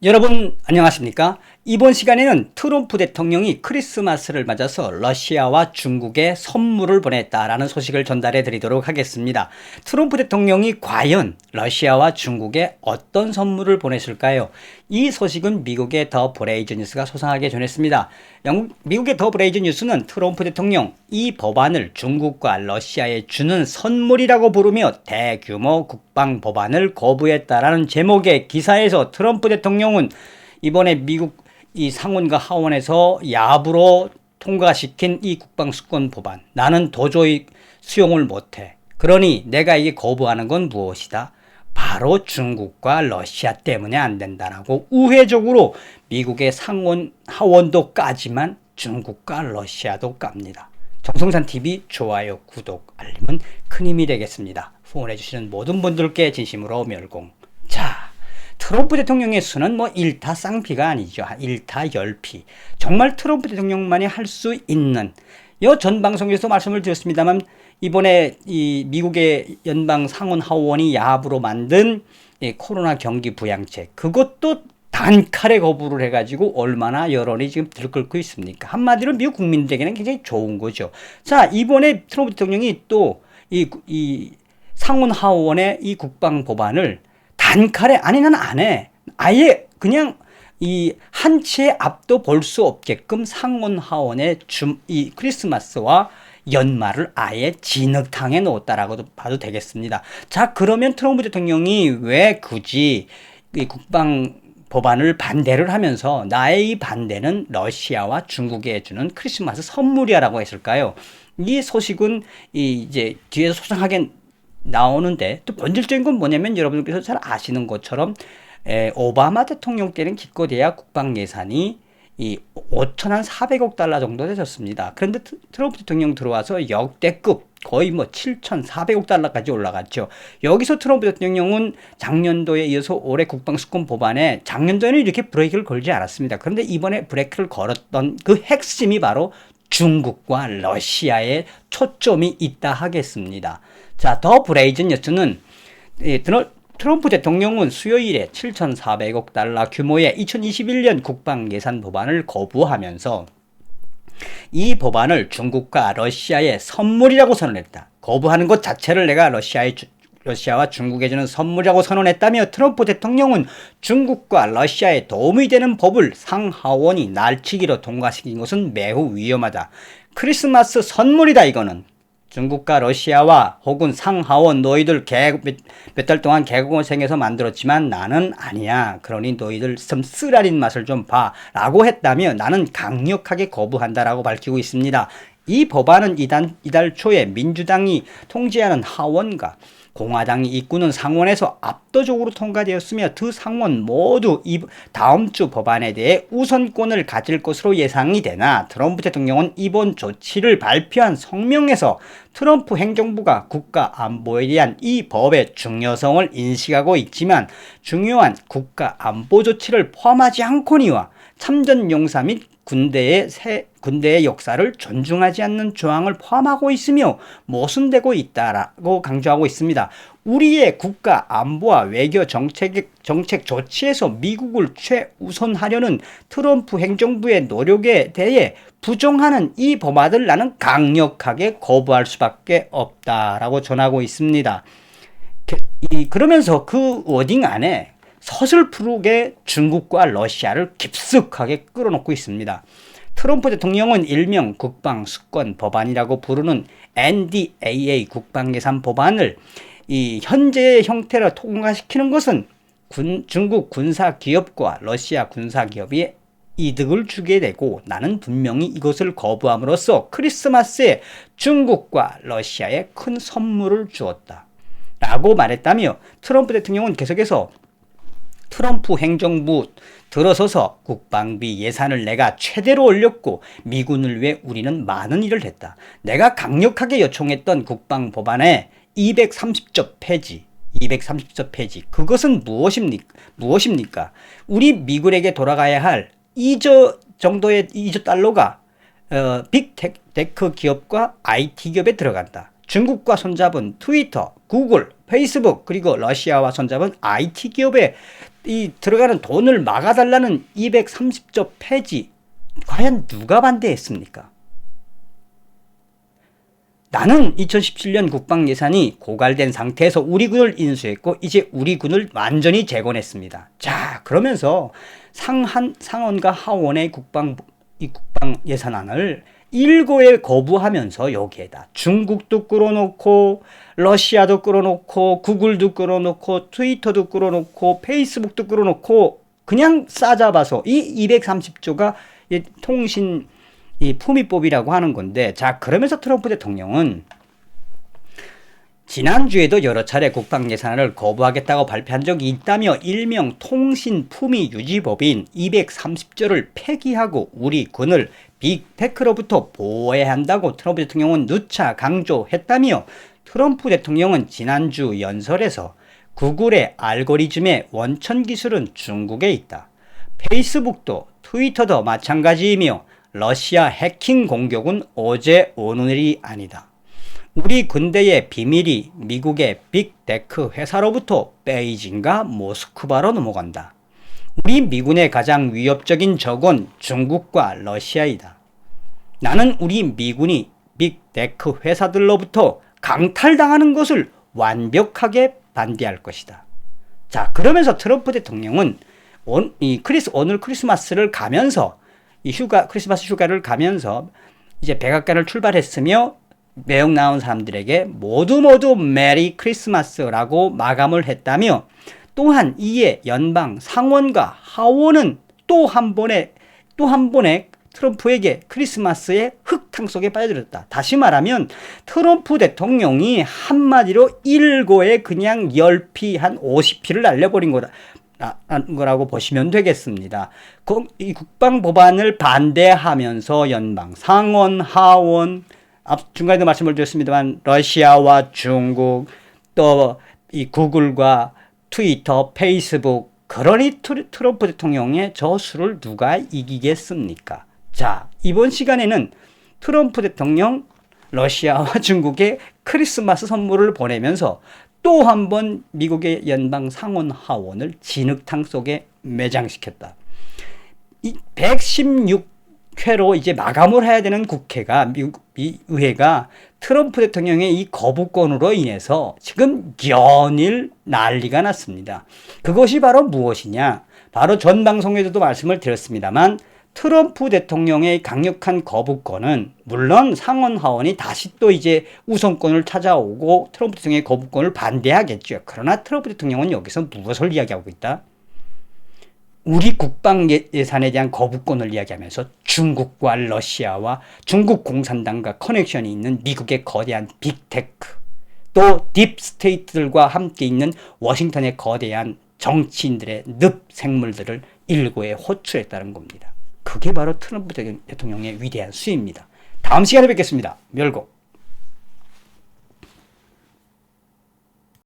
여러분 안녕하십니까? 이번 시간에는 트럼프 대통령이 크리스마스를 맞아서 러시아와 중국에 선물을 보냈다라는 소식을 전달해 드리도록 하겠습니다. 트럼프 대통령이 과연 러시아와 중국에 어떤 선물을 보냈을까요? 이 소식은 미국의 더 브레이즈 뉴스가 소상하게 전했습니다. 미국의 더 브레이즈 뉴스는 트럼프 대통령 이 법안을 중국과 러시아에 주는 선물이라고 부르며 대규모 국방 법안을 거부했다라는 제목의 기사에서 트럼프 대통령은 이번에 미국 이 상원과 하원에서 야부로 통과시킨 이 국방수권 법안, 나는 도저히 수용을 못해. 그러니 내가 이게 거부하는 건 무엇이다? 바로 중국과 러시아 때문에 안 된다라고 우회적으로 미국의 상원 하원도 까지만 중국과 러시아도 깝니다. 정성산TV 좋아요, 구독, 알림은 큰 힘이 되겠습니다. 후원해주시는 모든 분들께 진심으로 멸공. 자, 트럼프 대통령의 수는 일타쌍피가 아니죠. 일타열피. 정말 트럼프 대통령만이 할 수 있는, 전 방송에서 말씀을 드렸습니다만, 이번에 이 미국의 연방 상원 하원이 야합으로 만든 코로나 경기 부양책, 그것도 단칼에 거부를 해가지고 얼마나 여론이 지금 들끓고 있습니까? 한마디로 미국 국민들에게는 굉장히 좋은 거죠. 자, 이번에 트럼프 대통령이 또 이 상원 하원의 이 국방 법안을 단칼에 아니 난 안 해. 아예 그냥 이 한 치의 앞도 볼 수 없게끔 상원 하원의 이 크리스마스와 연말을 아예 진흙탕에 넣었다라고도 봐도 되겠습니다. 자, 그러면 트럼프 대통령이 왜 굳이 이 국방 법안을 반대를 하면서 나의 이 반대는 러시아와 중국에 주는 크리스마스 선물이야라고 했을까요? 이 소식은 이제 뒤에서 소상하게 나오는데, 또 본질적인 건 뭐냐면 여러분들께서 잘 아시는 것처럼 오바마 대통령 때는 기껏해야 국방 예산이 이 5,400억 달러 정도 되셨습니다. 그런데 트럼프 대통령 들어와서 역대급 거의 7,400억 달러까지 올라갔죠. 여기서 트럼프 대통령은 작년도에 이어서 올해 국방수권 법안에 작년도에는 이렇게 브레이크를 걸지 않았습니다. 그런데 이번에 브레이크를 걸었던 그 핵심이 바로 중국과 러시아에 초점이 있다 하겠습니다. 자, 더 브레이즈 뉴스는 트럼프 대통령은 수요일에 7,400억 달러 규모의 2021년 국방 예산 법안을 거부하면서 이 법안을 중국과 러시아의 선물이라고 선언했다. 거부하는 것 자체를 내가 러시아와 중국에 주는 선물이라고 선언했다며, 트럼프 대통령은 중국과 러시아에 도움이 되는 법을 상하원이 날치기로 통과시킨 것은 매우 위험하다. 크리스마스 선물이다 이거는. 중국과 러시아와 혹은 상하원 너희들 몇 달 동안 개고생해서 만들었지만 나는 아니야. 그러니 너희들 좀 쓰라린 맛을 좀 봐 라고 했다며 나는 강력하게 거부한다라고 밝히고 있습니다. 이 법안은 이달 초에 민주당이 통제하는 하원과 공화당이 이끄는 상원에서 압도적으로 통과되었으며 두 상원 모두 다음 주 법안에 대해 우선권을 가질 것으로 예상이 되나, 트럼프 대통령은 이번 조치를 발표한 성명에서 트럼프 행정부가 국가 안보에 대한 이 법의 중요성을 인식하고 있지만 중요한 국가 안보 조치를 포함하지 않거니와 참전 용사 및 군대의 역사를 존중하지 않는 조항을 포함하고 있으며 모순되고 있다라고 강조하고 있습니다. 우리의 국가 안보와 외교 정책 조치에서 미국을 최우선하려는 트럼프 행정부의 노력에 대해 부정하는 이 법안을 나는 강력하게 거부할 수밖에 없다라고 전하고 있습니다. 그러면서 그 워딩 안에 서슬프르게 중국과 러시아를 깊숙하게 끌어놓고 있습니다. 트럼프 대통령은 일명 국방수권 법안이라고 부르는 NDAA 국방예산 법안을 이 현재의 형태로 통과시키는 것은 중국 군사기업과 러시아 군사기업이 이득을 주게 되고, 나는 분명히 이것을 거부함으로써 크리스마스에 중국과 러시아에 큰 선물을 주었다 라고 말했다며, 트럼프 대통령은 계속해서 트럼프 행정부 들어서서 국방비 예산을 내가 최대로 올렸고 미군을 위해 우리는 많은 일을 했다. 내가 강력하게 요청했던 국방 법안의 230조 폐지, 그것은 무엇입니까? 우리 미군에게 돌아가야 할 2조 정도의 2조 달러가 빅테크 기업과 IT 기업에 들어간다. 중국과 손잡은 트위터, 구글, 페이스북, 그리고 러시아와 손잡은 IT 기업에 이 들어가는 돈을 막아달라는 230조 폐지, 과연 누가 반대했습니까? 나는 2017년 국방 예산이 고갈된 상태에서 우리 군을 인수했고 이제 우리 군을 완전히 재건했습니다. 자, 그러면서 상원과 하원의 국방 예산안을 일고에 거부하면서 여기에다 중국도 끌어놓고 러시아도 끌어놓고 구글도 끌어놓고 트위터도 끌어놓고 페이스북도 끌어놓고 그냥 싸잡아서 이 230조가 통신 이 품위법이라고 하는 건데, 자, 그러면서 트럼프 대통령은 지난주에도 여러 차례 국방 예산을 거부하겠다고 발표한 적이 있다며 일명 통신 품위 유지법인 230조를 폐기하고 우리 군을 빅테크로부터 보호해야 한다고 트럼프 대통령은 누차 강조했다며, 트럼프 대통령은 지난주 연설에서 구글의 알고리즘의 원천 기술은 중국에 있다. 페이스북도 트위터도 마찬가지이며 러시아 해킹 공격은 어제 오늘이 아니다. 우리 군대의 비밀이 미국의 빅테크 회사로부터 베이징과 모스크바로 넘어간다. 우리 미군의 가장 위협적인 적은 중국과 러시아이다. 나는 우리 미군이 빅테크 회사들로부터 강탈당하는 것을 완벽하게 반대할 것이다. 자, 그러면서 트럼프 대통령은 오늘 크리스마스를 가면서 크리스마스 휴가를 가면서 이제 백악관을 출발했으며 매형 나온 사람들에게 모두 메리 크리스마스라고 마감을 했다며, 또한 이에 연방 상원과 하원은 또 한 번에 트럼프에게 크리스마스의 흙탕 속에 빠져들었다. 다시 말하면 트럼프 대통령이 한마디로 일고에 그냥 10피 한 50피를 날려버린 거라고 보시면 되겠습니다. 이 국방 법안을 반대하면서 연방 상원, 하원, 중간에도 말씀을 드렸습니다만 러시아와 중국, 또 이 구글과 트위터, 페이스북, 그러니 트럼프 대통령의 저 수를 누가 이기겠습니까? 자, 이번 시간에는 트럼프 대통령 러시아와 중국에 크리스마스 선물을 보내면서 또 한 번 미국의 연방 상원 하원을 진흙탕 속에 매장시켰다. 이 116회로 이제 마감을 해야 되는 국회가 미국 의회가 트럼프 대통령의 이 거부권으로 인해서 지금 연일 난리가 났습니다. 그것이 바로 무엇이냐? 바로 전 방송에서도 말씀을 드렸습니다만, 트럼프 대통령의 강력한 거부권은 물론 상원 하원이 다시 또 이제 우선권을 찾아오고 트럼프 대통령의 거부권을 반대하겠죠. 그러나 트럼프 대통령은 여기서 무엇을 이야기하고 있다? 우리 국방 예산에 대한 거부권을 이야기하면서 중국과 러시아와 중국 공산당과 커넥션이 있는 미국의 거대한 빅테크, 또 딥스테이트들과 함께 있는 워싱턴의 거대한 정치인들의 늪 생물들을 일고에 호출했다는 겁니다. 그게 바로 트럼프 대통령의 위대한 수입니다. 다음 시간에 뵙겠습니다. 멸고.